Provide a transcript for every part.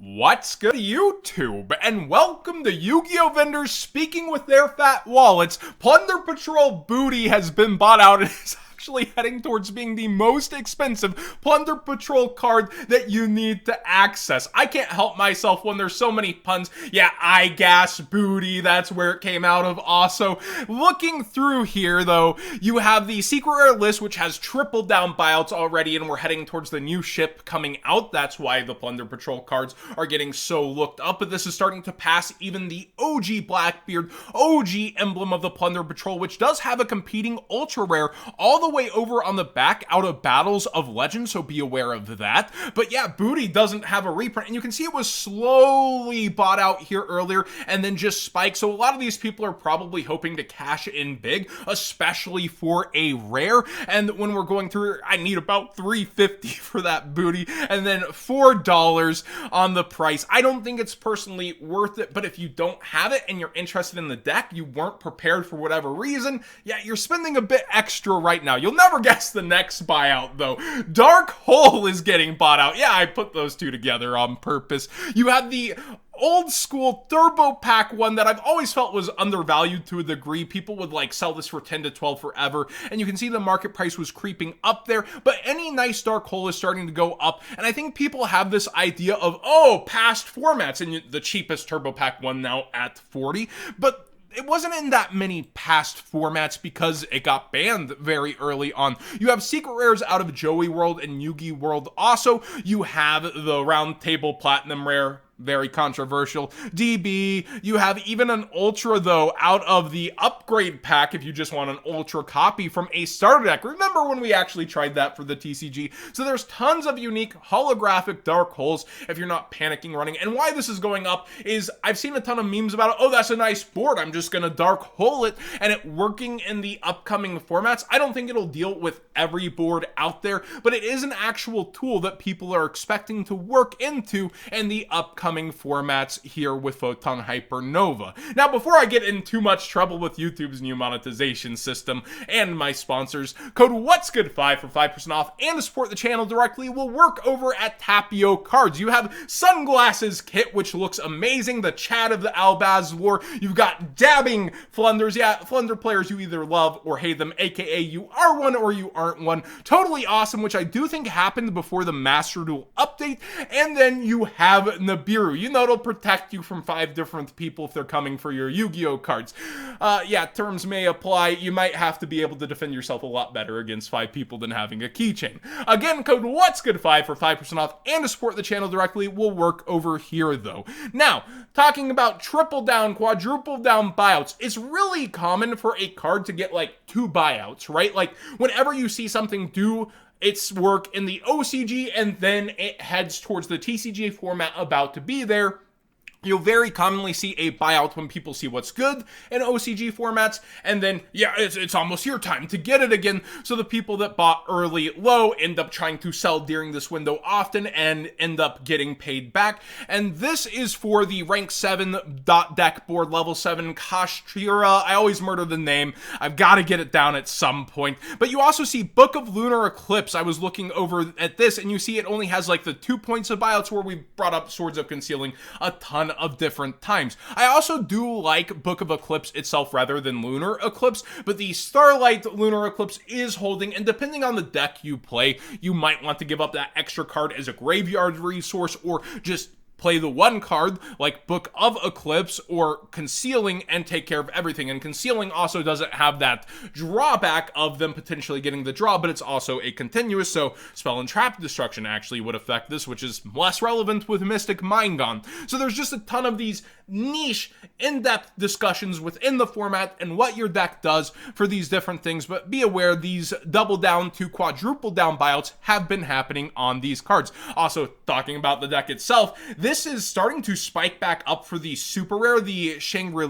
What's good, YouTube? And welcome to Yu-Gi-Oh! Vendors speaking with their fat wallets. Plunder Patrol Booty has been bought out and is actually heading towards being the most expensive Plunder Patrol card that you need to access. I can't help myself when there's so many puns. Yeah, I gas booty, that's where it came out of. Also, looking through here though, you have the secret rare list, which has triple down buyouts already, and we're heading towards the new ship coming out. That's why the Plunder Patrol cards are getting so looked up, but this is starting to pass even the OG Blackbeard, OG emblem of the Plunder Patrol, which does have a competing ultra rare all the way over on the back out of Battles of Legend, so be aware of that. But yeah, Booty doesn't have a reprint, and you can see it was slowly bought out here earlier and then just spiked, so a lot of these people are probably hoping to cash in big, especially for a rare. And when we're going through, I need about $3.50 for that Booty, and then $4 on the price. I don't think it's personally worth it, but if you don't have it and you're interested in the deck, you weren't prepared for whatever reason, yeah, you're spending a bit extra right now. You'll never guess the next buyout though. Dark Hole is getting bought out. Yeah, I put those two together on purpose. You have the old school turbo pack one that I've always felt was undervalued to a degree. People would like sell this for 10 to 12 forever, and you can see the market price was creeping up there, but any nice Dark Hole is starting to go up, and I think people have this idea of, oh, past formats, and the cheapest turbo pack one now at 40, but it wasn't in that many past formats because it got banned very early on. You have secret rares out of Joey World and Yugi World. Also, you have the Round Table Platinum rare, very controversial. DB, you have even an ultra though out of the upgrade pack if you just want an ultra copy from a starter deck. Remember when we actually tried that for the TCG? So there's tons of unique holographic Dark Holes if you're not panicking running. And why this is going up is I've seen a ton of memes about it. Oh, that's a nice board, I'm just gonna Dark Hole it, and it working in the upcoming formats. I don't think it'll deal with every board out there, but it is an actual tool that people are expecting to work into in the upcoming formats here with Photon Hypernova. Now, before I get in too much trouble with YouTube's new monetization system and my sponsors, code What's Good 5 for 5% off and to support the channel directly will work over at Tapio Cards. You have Sunglasses Kit, which looks amazing, the Chad of the Albaz lore. You've got dabbing Flunders. Yeah, Flunder players, you either love or hate them, aka you are one or you aren't one. Totally awesome, which I do think happened before the Master Duel update. And then you have Nibiru. You know, it'll protect you from 5 different people if they're coming for your Yu-Gi-Oh cards. Yeah, terms may apply. You might have to be able to defend yourself a lot better against 5 people than having a keychain. Again, code What's Good 5 for 5% off and to support the channel directly will work over here though. Now, talking about triple down, quadruple down buyouts, it's really common for a card to get like 2 buyouts, right? Like whenever you see something do its work in the OCG and then it heads towards the TCG format about to be there, you'll very commonly see a buyout when people see what's good in OCG formats, and then, yeah, it's almost your time to get it again. So the people that bought early low end up trying to sell during this window often and end up getting paid back. And this is for the rank 7 dot deck board, level 7 Kashira. I always murder the name. I've got to get it down at some point. But you also see Book of Lunar Eclipse. I was looking over at this, and you see it only has like the 2 points of buyouts where we brought up Swords of Concealing a ton of different times. I also do like Book of Eclipse itself rather than Lunar Eclipse, but the Starlight Lunar Eclipse is holding, and depending on the deck you play, you might want to give up that extra card as a graveyard resource or just play the one card like Book of Eclipse or Concealing and take care of everything. And Concealing also doesn't have that drawback of them potentially getting the draw, but it's also a continuous, so Spell and Trap Destruction actually would affect this, which is less relevant with Mystic Mind Gone. So there's just a ton of these niche, in-depth discussions within the format and what your deck does for these different things, but be aware these double down to quadruple down buyouts have been happening on these cards. Also, talking about the deck itself, this is starting to spike back up for the super rare, the Shangri,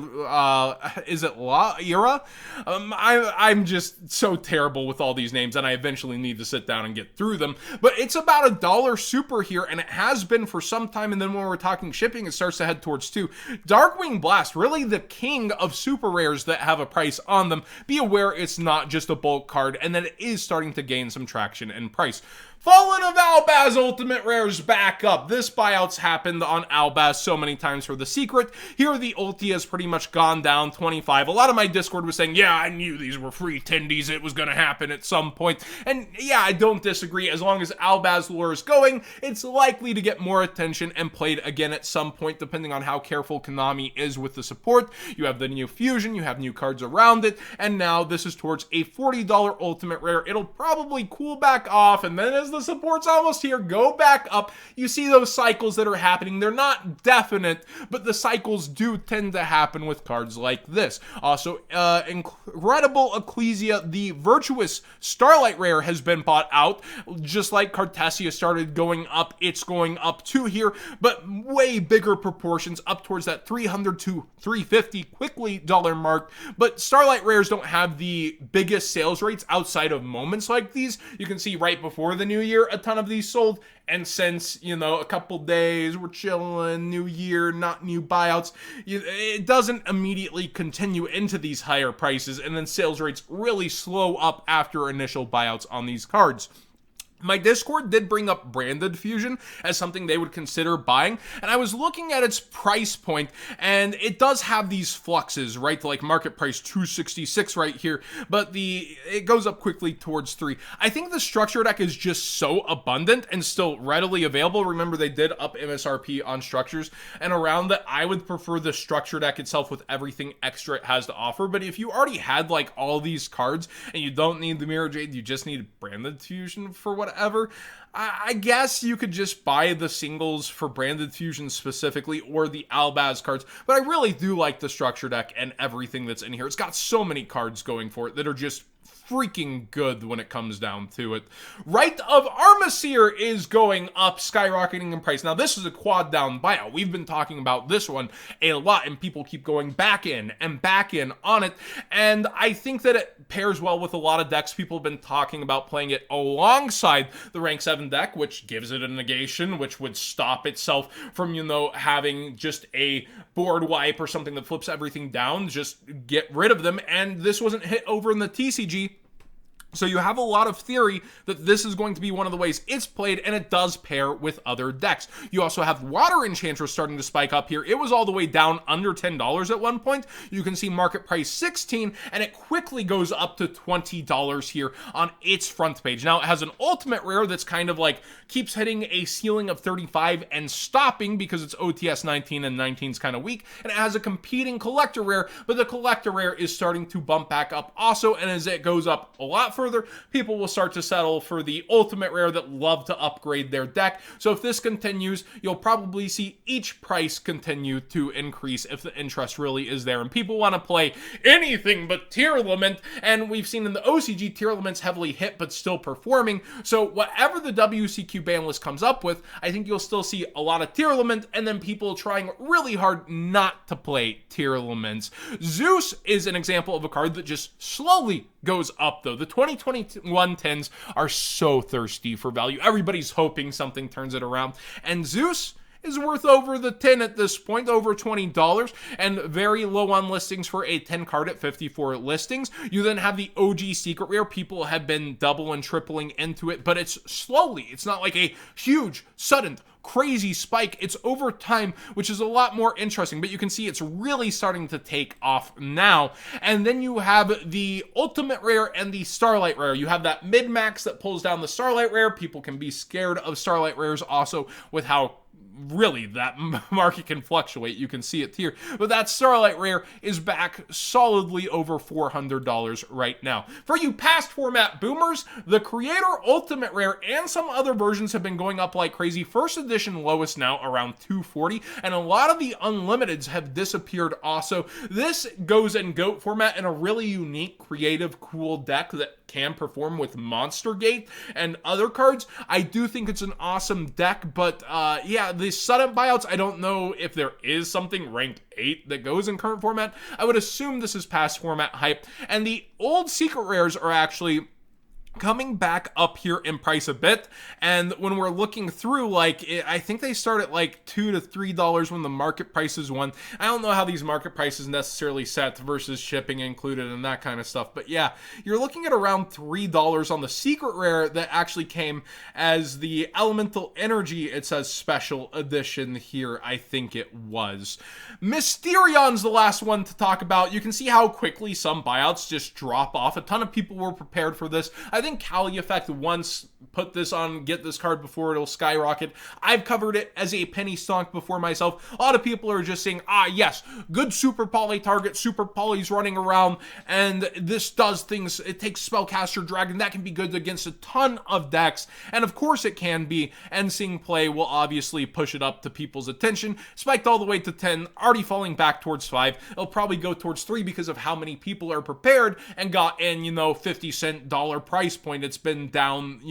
is it La Era? I'm just so terrible with all these names, and I eventually need to sit down and get through them, but it's about $1 super here, and it has been for some time, and then when we're talking shipping, it starts to head towards 2. Darkwing Blast, really the king of super rares that have a price on them. Be aware it's not just a bulk card, and that it is starting to gain some traction and price. Fallen of Albaz Ultimate Rares back up. This buyouts happened on Albaz so many times for the secret. Here the ulti has pretty much gone down 25. A lot of my Discord was saying, yeah, I knew these were free tendies. It was going to happen at some point. And yeah, I don't disagree. As long as Albaz lore is going, it's likely to get more attention and played again at some point, depending on how careful Konami is with the support. You have the new fusion, you have new cards around it, and now this is towards a $40 ultimate rare. It'll probably cool back off, and then as the support's almost here, go back up. You see those cycles that are happening. They're not definite, but the cycles do tend to happen with cards like this. Also, incredible Ecclesia, the Virtuous Starlight rare has been bought out. Just like Cartesia started going up, it's going up too here, but way bigger proportions, up towards that $300 to $350 quickly dollar mark. But Starlight rares don't have the biggest sales rates outside of moments like these. You can see right before the new year, a ton of these sold, and since, you know, a couple days, we're chilling, new year, not new buyouts, it doesn't immediately continue into these higher prices, and then sales rates really slow up after initial buyouts on these cards. My Discord did bring up Branded Fusion as something they would consider buying, and I was looking at its price point, and it does have these fluxes, right, to like market price 266 right here, but it goes up quickly towards 3. I think the structure deck is just so abundant and still readily available. Remember, they did up MSRP on structures, and around that, I would prefer the structure deck itself with everything extra it has to offer. But if you already had like all these cards and you don't need the Mirror Jade, you just need Branded Fusion for whatever, I guess you could just buy the singles for Branded Fusion specifically, or the Albaz cards, but I really do like the structure deck and everything that's in here. It's got so many cards going for it that are just freaking good when it comes down to it. Rite of Armaseer is going up, skyrocketing in price. Now, this is a quad down buyout. We've been talking about this one a lot, and people keep going back in and back in on it, and I think that it pairs well with a lot of decks. People have been talking about playing it alongside the rank 7 deck, which gives it a negation, which would stop itself from, you know, having just a board wipe or something that flips everything down. Just get rid of them, and this wasn't hit over in the TCG. So you have a lot of theory that this is going to be one of the ways it's played, and it does pair with other decks. You also have Water Enchantress starting to spike up here. It was all the way down under $10 at one point. You can see market price 16, and it quickly goes up to $20 here on its front page. Now, it has an ultimate rare that's kind of like keeps hitting a ceiling of 35 and stopping because it's OTS 19, and 19 is kind of weak, and it has a competing collector rare, but the collector rare is starting to bump back up also, and as it goes up a lot further, people will start to settle for the ultimate rare that love to upgrade their deck. So if this continues, you'll probably see each price continue to increase if the interest really is there. And people want to play anything but Tearlament, and we've seen in the OCG, Tearlament's heavily hit but still performing. So whatever the WCQ ban list comes up with, I think you'll still see a lot of Tearlament, and then people trying really hard not to play Tearlaments. Zeus is an example of a card that just slowly goes up, though. The 2021 10s are so thirsty for value. Everybody's hoping something turns it around. And Zeus is worth over the 10 at this point, over $20, and very low on listings for a 10 card at 54 listings. You then have the OG secret rare. People have been double and tripling into it, but it's slowly. It's not like a huge, sudden, crazy spike. It's over time, which is a lot more interesting, but you can see it's really starting to take off now. And then you have the ultimate rare and the starlight rare. You have that mid-max that pulls down the starlight rare. People can be scared of starlight rares also with how really that market can fluctuate. You can see it here, but that starlight rare is back solidly over $400 right now. For you past format boomers, the creator ultimate rare and some other versions have been going up like crazy. First edition lowest now around $240, and a lot of the unlimiteds have disappeared also. This goes in GOAT format in a really unique, creative, cool deck that can perform with Monster Gate and other cards. I do think it's an awesome deck, but yeah, the Sutff buyouts, I don't know if there is something ranked 8 that goes in current format. I would assume this is past format hype, and the old secret rares are actually coming back up here in price a bit. And when we're looking through, like, I think they start at like $2 to $3 when the market price is one. I don't know how these market prices necessarily set versus shipping included and that kind of stuff, but yeah, you're looking at around $3 on the secret rare that actually came as the elemental energy. It says special edition here, I think it was. Mysterion's the last one to talk about. You can see how quickly some buyouts just drop off. A ton of people were prepared for this. I think Cali Effect once put this on get this card before it'll skyrocket. I've covered it as a penny stock before myself. A lot of people are just saying, yes, good super poly target, super poly's running around, and this does things. It takes Spellcaster Dragon. That can be good against a ton of decks, and of course it can be, and seeing play will obviously push it up to people's attention. Spiked all the way to 10, already falling back towards 5. It'll probably go towards 3 because of how many people are prepared and got in, 50-cent dollar price point. It's been down,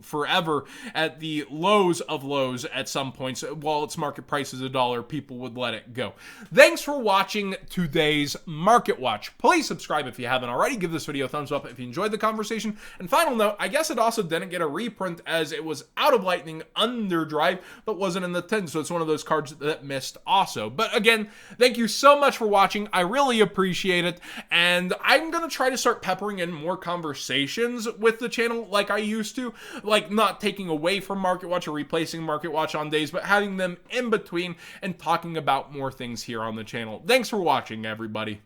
forever at the lows of lows at some points. While its market price is $1, people would let it go. Thanks for watching today's Market Watch. Please subscribe if you haven't already. Give this video a thumbs up if you enjoyed the conversation. And final note, I guess it also didn't get a reprint as it was out of Lightning Underdrive, but wasn't in the 10, so it's one of those cards that missed also. But again, thank you so much for watching. I really appreciate it, and I'm going to try to start peppering in more conversations with the channel like I used to, like not taking away from Market Watch or replacing Market Watch on days, but having them in between and talking about more things here on the channel. Thanks for watching, everybody.